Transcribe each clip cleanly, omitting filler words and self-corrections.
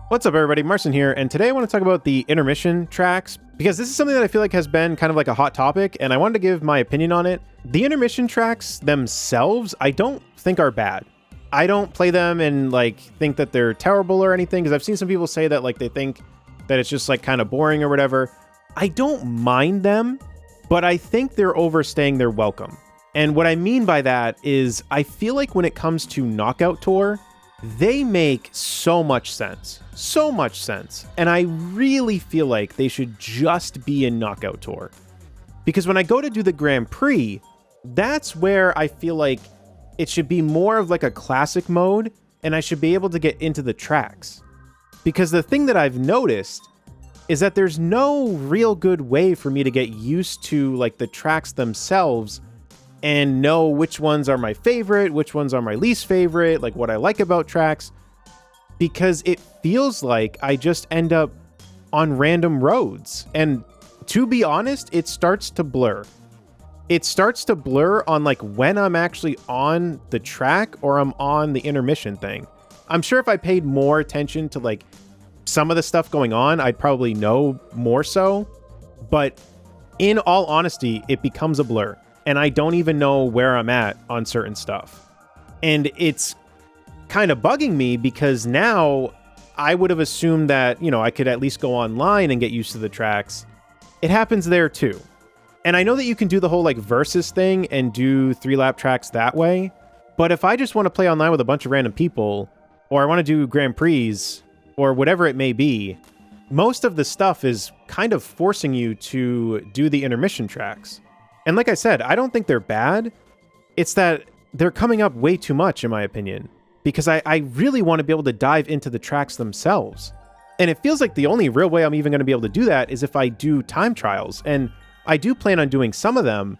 What's up, everybody? Marcin here, and today I want to talk about the intermission tracks, because this is something that I feel like has been kind of like a hot topic, and I wanted to give my opinion on it. The intermission tracks themselves, I don't think are bad. I don't play them and like think that they're terrible or anything, because I've seen some people say that like they think that it's just like kind of boring or whatever. I don't mind them, but I think they're overstaying their welcome. And what I mean by that is I feel like when it comes to Knockout Tour, they make so much sense. And I really feel like they should just be in Knockout Tour. Because when I go to do the Grand Prix, that's where I feel like it should be more of like a classic mode, and I should be able to get into the tracks. Because the thing that I've noticed is that there's no real good way for me to get used to like the tracks themselves and know which ones are my favorite, which ones are my least favorite, like what I like about tracks, because it feels like I just end up on random roads. And to be honest, it starts to blur. It starts to blur on like when I'm actually on the track or I'm on the intermission thing. I'm sure if I paid more attention to like some of the stuff going on, I'd probably know more so. But in all honesty, it becomes a blur. And I don't even know where I'm at on certain stuff. And it's kind of bugging me because now I would have assumed that, you know, I could at least go online and get used to the tracks. It happens there too. And I know that you can do the whole like versus thing and do 3-lap tracks that way. But if I just want to play online with a bunch of random people, or I want to do Grand Prix or whatever it may be, most of the stuff is kind of forcing you to do the intermission tracks. And like I said, I don't think they're bad. It's that they're coming up way too much, in my opinion, because I really want to be able to dive into the tracks themselves. And it feels like the only real way I'm even going to be able to do that is if I do time trials. And I do plan on doing some of them,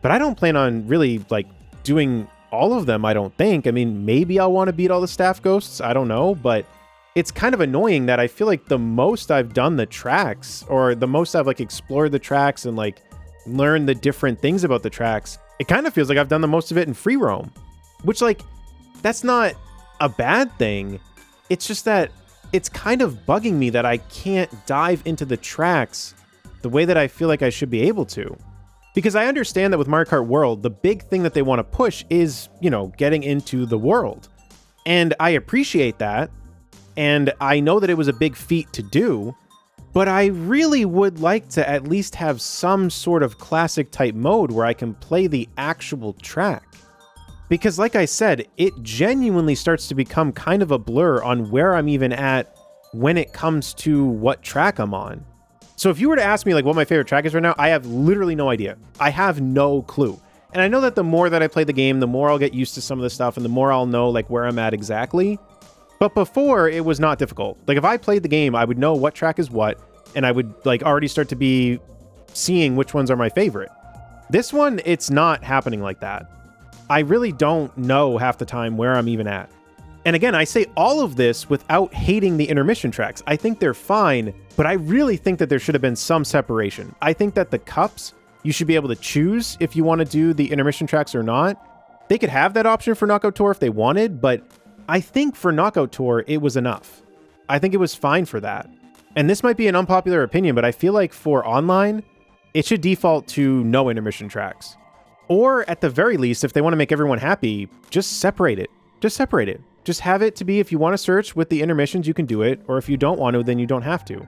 but I don't plan on really like doing all of them, I don't think. I mean, maybe I'll want to beat all the staff ghosts. I don't know, but it's kind of annoying that I feel like the most I've done the tracks, or the most I've like explored the tracks and like learn the different things about the tracks, it kind of feels like I've done the most of it in free roam, which like that's not a bad thing. It's just that it's kind of bugging me that I can't dive into the tracks the way that I feel like I should be able to. Because I understand that with Mario Kart World, the big thing that they want to push is, you know, getting into the world. And I appreciate that. And I know that it was a big feat to do. But I really would like to at least have some sort of classic type mode where I can play the actual track. Because like I said, it genuinely starts to become kind of a blur on where I'm even at when it comes to what track I'm on. So if you were to ask me like what my favorite track is right now, I have literally no idea. I have no clue. And I know that the more that I play the game, the more I'll get used to some of the stuff and the more I'll know like where I'm at exactly. But before, it was not difficult. Like if I played the game, I would know what track is what, and I would like already start to be seeing which ones are my favorite. This one, it's not happening like that. I really don't know half the time where I'm even at. And again, I say all of this without hating the intermission tracks. I think they're fine, but I really think that there should have been some separation. I think that the cups, you should be able to choose if you want to do the intermission tracks or not. They could have that option for Knockout Tour if they wanted, but I think for Knockout Tour, it was enough. I think it was fine for that. And this might be an unpopular opinion, but I feel like for online, it should default to no intermission tracks. Or at the very least, if they want to make everyone happy, just separate it. Just separate it. Just have it to be if you want to search with the intermissions, you can do it. Or if you don't want to, then you don't have to.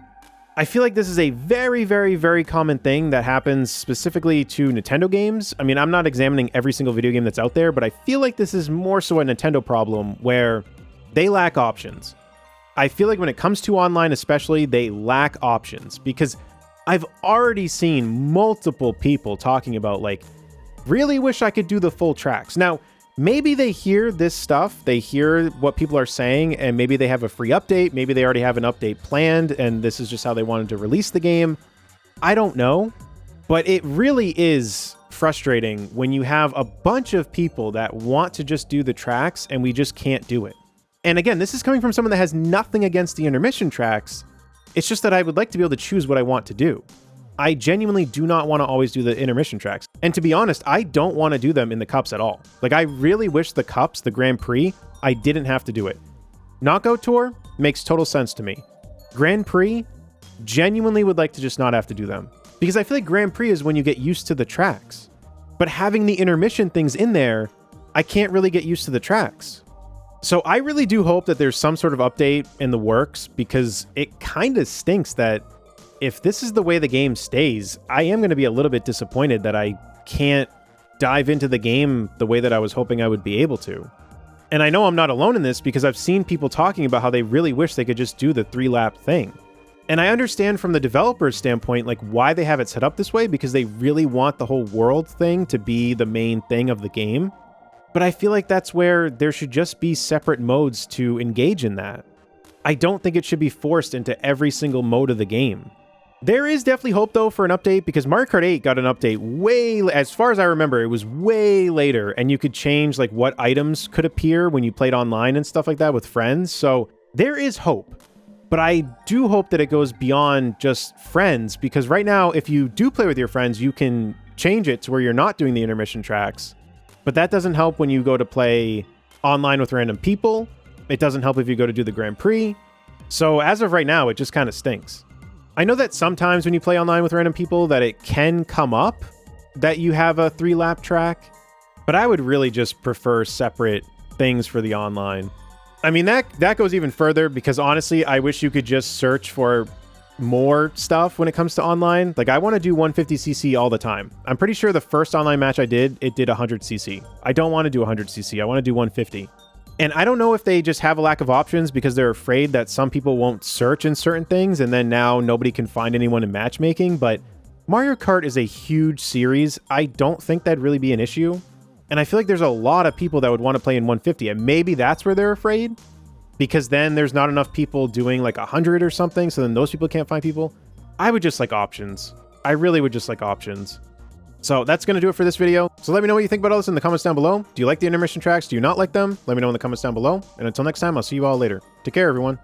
I feel like this is a very, very, very common thing that happens specifically to Nintendo games. I mean, I'm not examining every single video game that's out there, but I feel like this is more so a Nintendo problem where they lack options. I feel like when it comes to online especially, they lack options, because I've already seen multiple people talking about like, really wish I could do the full tracks. Now, maybe they hear this stuff, they hear what people are saying, and maybe they have a free update. Maybe they already have an update planned, and this is just how they wanted to release the game. I don't know, but it really is frustrating when you have a bunch of people that want to just do the tracks, and we just can't do it. And again, this is coming from someone that has nothing against the intermission tracks. It's just that I would like to be able to choose what I want to do. I genuinely do not want to always do the intermission tracks. And to be honest, I don't want to do them in the cups at all. Like, I really wish the cups, the Grand Prix, I didn't have to do it. Knockout Tour, Makes total sense to me. Grand Prix, genuinely would like to just not have to do them. Because I feel like Grand Prix is when you get used to the tracks. But having the intermission things in there, I can't really get used to the tracks. So I really do hope that there's some sort of update in the works, because it kind of stinks that if this is the way the game stays, I am going to be a little bit disappointed that I can't dive into the game the way that I was hoping I would be able to. And I know I'm not alone in this, because I've seen people talking about how they really wish they could just do the 3-lap thing. And I understand from the developer's standpoint, like, why they have it set up this way, because they really want the whole world thing to be the main thing of the game. But I feel like that's where there should just be separate modes to engage in that. I don't think it should be forced into every single mode of the game. There is definitely hope, though, for an update, because Mario Kart 8 got an update as far as I remember, it was way later, and you could change, like, what items could appear when you played online and stuff like that with friends. So there is hope. But I do hope that it goes beyond just friends, because right now, if you do play with your friends, you can change it to where you're not doing the intermission tracks. But that doesn't help when you go to play online with random people. It doesn't help if you go to do the Grand Prix. So as of right now, it just kind of stinks. I know that sometimes when you play online with random people that it can come up that you have a 3-lap track, but I would really just prefer separate things for the online. I mean, that goes even further, because honestly, I wish you could just search for more stuff when it comes to online. Like, I want to do 150cc all the time. I'm pretty sure the first online match I did, it did 100cc. I don't want to do 100cc. I want to do 150. And I don't know if they just have a lack of options because they're afraid that some people won't search in certain things, and then now nobody can find anyone in matchmaking. But Mario Kart is a huge series. I don't think that'd really be an issue. And I feel like there's a lot of people that would want to play in 150, and maybe that's where they're afraid, because then there's not enough people doing like 100 or something, so then those people can't find people. I would just like options. I really would just like options. So that's going to do it for this video. So let me know what you think about all this in the comments down below. Do you like the intermission tracks? Do you not like them? Let me know in the comments down below. And until next time, I'll see you all later. Take care, everyone.